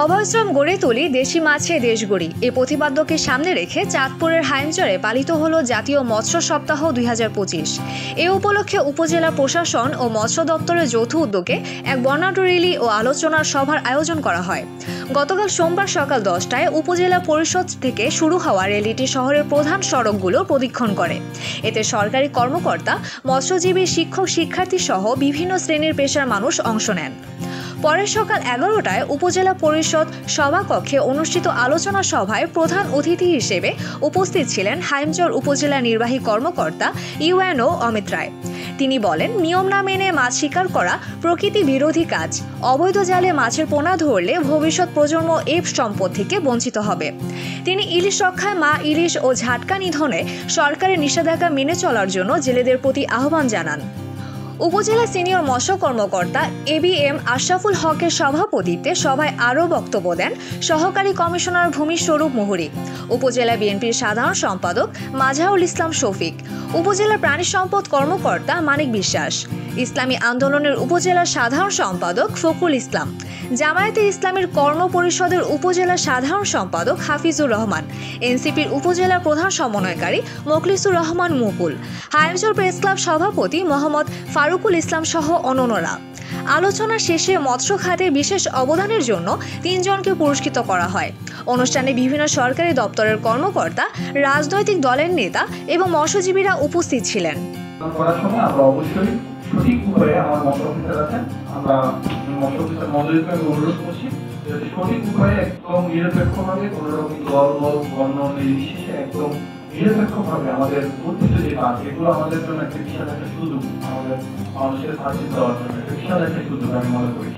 অভয়শ্রম গড়ে তুলি, দেশি মাছে দেশ গড়ি এই প্রতিপাদ্যকে সামনে রেখে চাঁদপুরের হাইমচরে পালিত হলো জাতীয় মৎস্য সপ্তাহ 2025। এ উপলক্ষে উপজেলা প্রশাসন ও মৎস্য দপ্তরের যৌথ উদ্যোগে এক বর্ণাঢ্য র্যালি ও আলোচনার সভার আয়োজন করা হয়। গতকাল সোমবার সকাল 10টায় উপজেলা পরিষদ থেকে শুরু হওয়া র্যালিটি শহরের প্রধান সড়কগুলো প্রদক্ষিণ করে। এতে সরকারি কর্মকর্তা, মৎস্যজীবী, শিক্ষক, শিক্ষার্থী সহ বিভিন্ন শ্রেণীর পেশার মানুষ অংশ নেন। পরে সকাল 11টায় উপজেলা পরিষদ সভাকক্ষে অনুষ্ঠিত আলোচনা সভায় প্রধান অতিথি হিসেবে উপস্থিত ছিলেন হাইমচর উপজেলা নির্বাহী কর্মকর্তা ইউএনও অমিত রায়। তিনি বলেন, নিয়ম না মেনে মাছ শিকার করা প্রকৃতি বিরোধী কাজ। অবৈধ জালে মাছের পোনা ধরলে ভবিষ্যৎ প্রজন্ম এই সম্পদ থেকে বঞ্চিত হবে। তিনি ইলিশ রক্ষায়, মা ইলিশ ও ঝাটকা নিধনে সরকারের নিষেধাজ্ঞা মেনে চলার জন্য জেলেদের প্রতি আহ্বান জানান। উপজেলা সিনিয়র মৎস্য কর্মকর্তা এবিএম আশরাফুল হকের সভাপতিত্বে সভায় আরও বক্তব্য দেন সহকারী কমিশনার ভূমি স্বরূপ মুহুরী, উপজেলা বিএনপির সাধারণ সম্পাদক মাজাহুল ইসলাম শফিক, উপজেলা প্রাণী সম্পদ কর্মকর্তা মানিক বিশ্বাস, ইসলামী আন্দোলনের উপজেলা সাধারণ সম্পাদক ফখরুল ইসলাম, জামায়াতে ইসলামীর কর্ম পরিষদের উপজেলা সাধারণ সম্পাদক হাফিজুর রহমান, এনসিপির উপজেলা প্রধান সমন্বয়কারী মোখলিসুর রহমান মুকুল, হাইমচর প্রেস ক্লাব সভাপতি মোহাম্মদ ফারুকুল ইসলাম সহ অন্যান্যরা। আলোচনা শেষে মৎস্য খাতে বিশেষ অবদানের জন্য 3 জনকে পুরস্কৃত করা হয়। অনুষ্ঠানে বিভিন্ন সরকারি দপ্তরের কর্মকর্তা, রাজনৈতিক দলের নেতা এবং মৎস্যজীবীরা উপস্থিত ছিলেন। সঠিক উপায়ে আমার মৎস্য অফিসার আছেন, আমরা মৎস্য অফিসার মহোদয়কে অনুরোধ করছি সঠিক উপায়ে একদম নিরপেক্ষভাবে কোনো রকম দল বর্ণ নির্বিশেষে একদম নিরপেক্ষভাবে আমাদের উদ্ভিদ যে কাজ, এগুলো আমাদের জন্য একটা বিশাল একটা সুযোগ, আমাদের মানুষের সার্ভিস দেওয়ার জন্য একটা বিশাল একটা সুযোগ আমি মনে করি।